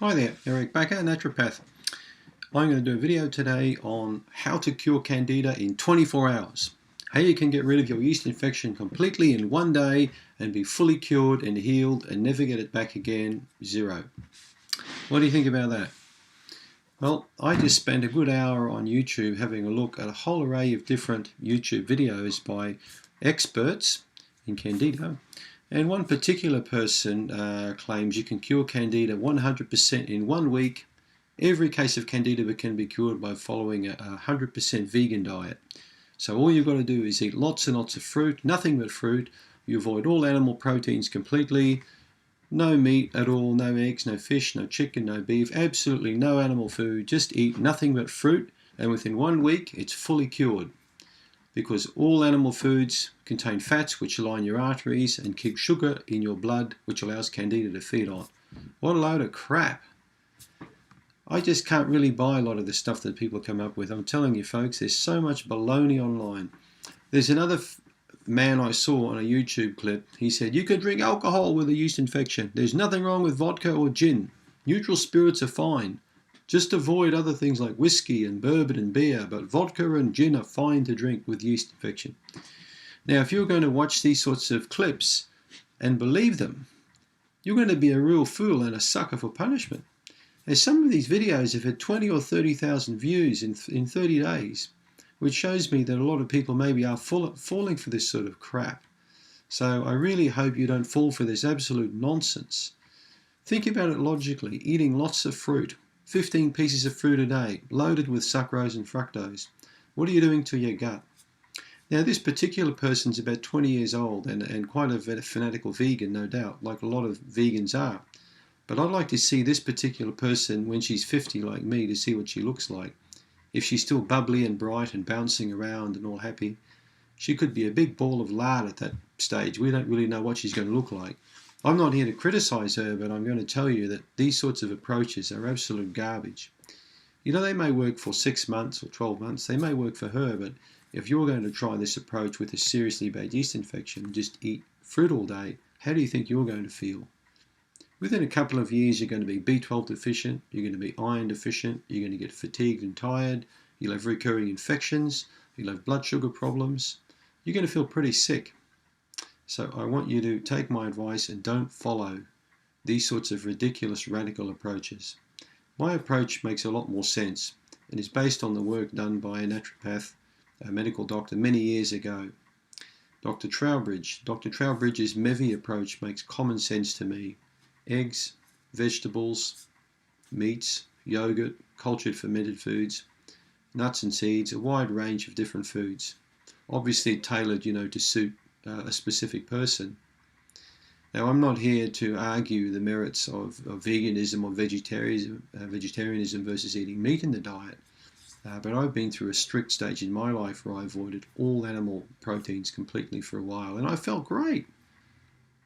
Hi there, Eric Baca, naturopath. I'm going to do a video today on how to cure Candida in 24 hours. How you can get rid of your yeast infection completely in one day and be fully cured and healed and never get it back again, zero. What do you think about that? Well, I just spent a good hour on YouTube having a look at a whole array of different YouTube videos by experts in Candida. And one particular person claims you can cure Candida 100% in 1 week. Every case of Candida can be cured by following a 100% vegan diet. So all you've got to do is eat lots and lots of fruit, nothing but fruit. You avoid all animal proteins completely. No meat at all, no eggs, no fish, no chicken, no beef, absolutely no animal food. Just eat nothing but fruit, and within 1 week it's fully cured. Because all animal foods contain fats which line your arteries and keep sugar in your blood, which allows Candida to feed on. What a load of crap. I just can't really buy a lot of the stuff that people come up with. I'm telling you folks, there's so much baloney online. There's another man I saw on a YouTube clip. He said, you could drink alcohol with a yeast infection. There's nothing wrong with vodka or gin. Neutral spirits are fine. Just avoid other things like whiskey and bourbon and beer, but vodka and gin are fine to drink with yeast infection. Now, if you're going to watch these sorts of clips and believe them, you're going to be a real fool and a sucker for punishment. As some of these videos have had 20 or 30,000 views in 30 days, which shows me that a lot of people maybe are falling for this sort of crap. So I really hope you don't fall for this absolute nonsense. Think about it logically, eating lots of fruit. 15 pieces of fruit a day, loaded with sucrose and fructose. What are you doing to your gut? Now, this particular person's about 20 years old and quite a fanatical vegan, no doubt, like a lot of vegans are. But I'd like to see this particular person when she's 50 like me to see what she looks like. If she's still bubbly and bright and bouncing around and all happy, she could be a big ball of lard at that stage. We don't really know what she's going to look like. I'm not here to criticize her, but I'm going to tell you that these sorts of approaches are absolute garbage. You know, they may work for 6 months or 12 months. They may work for her, but if you're going to try this approach with a seriously bad yeast infection, just eat fruit all day, how do you think you're going to feel? Within a couple of years, you're going to be B12 deficient, you're going to be iron deficient, you're going to get fatigued and tired, you'll have recurring infections, you'll have blood sugar problems, you're going to feel pretty sick. So I want you to take my advice and don't follow these sorts of ridiculous radical approaches. My approach makes a lot more sense and is based on the work done by a naturopath, a medical doctor many years ago, Dr. Trowbridge. Dr. Trowbridge's MEVI approach makes common sense to me. Eggs, vegetables, meats, yogurt, cultured fermented foods, nuts and seeds, a wide range of different foods. Obviously tailored, to suit a specific person. Now, I'm not here to argue the merits of veganism or vegetarianism versus eating meat in the diet, but I've been through a strict stage in my life where I avoided all animal proteins completely for a while, and I felt great.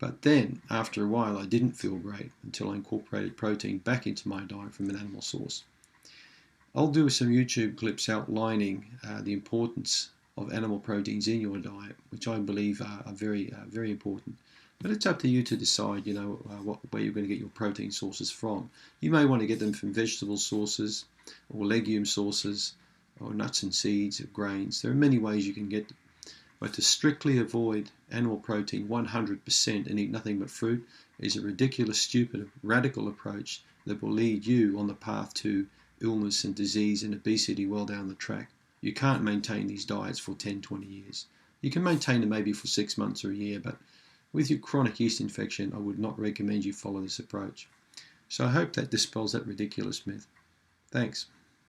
But then, after a while, I didn't feel great until I incorporated protein back into my diet from an animal source. I'll do some YouTube clips outlining the importance of animal proteins in your diet, which I believe are very important. But it's up to you to decide, where you're going to get your protein sources from. You may want to get them from vegetable sources, or legume sources, or nuts and seeds, or grains. There are many ways you can get them. But to strictly avoid animal protein 100% and eat nothing but fruit is a ridiculous, stupid, radical approach that will lead you on the path to illness and disease and obesity well down the track. You can't maintain these diets for 10, 20 years. You can maintain them maybe for 6 months or a year, but with your chronic yeast infection, I would not recommend you follow this approach. So I hope that dispels that ridiculous myth. Thanks.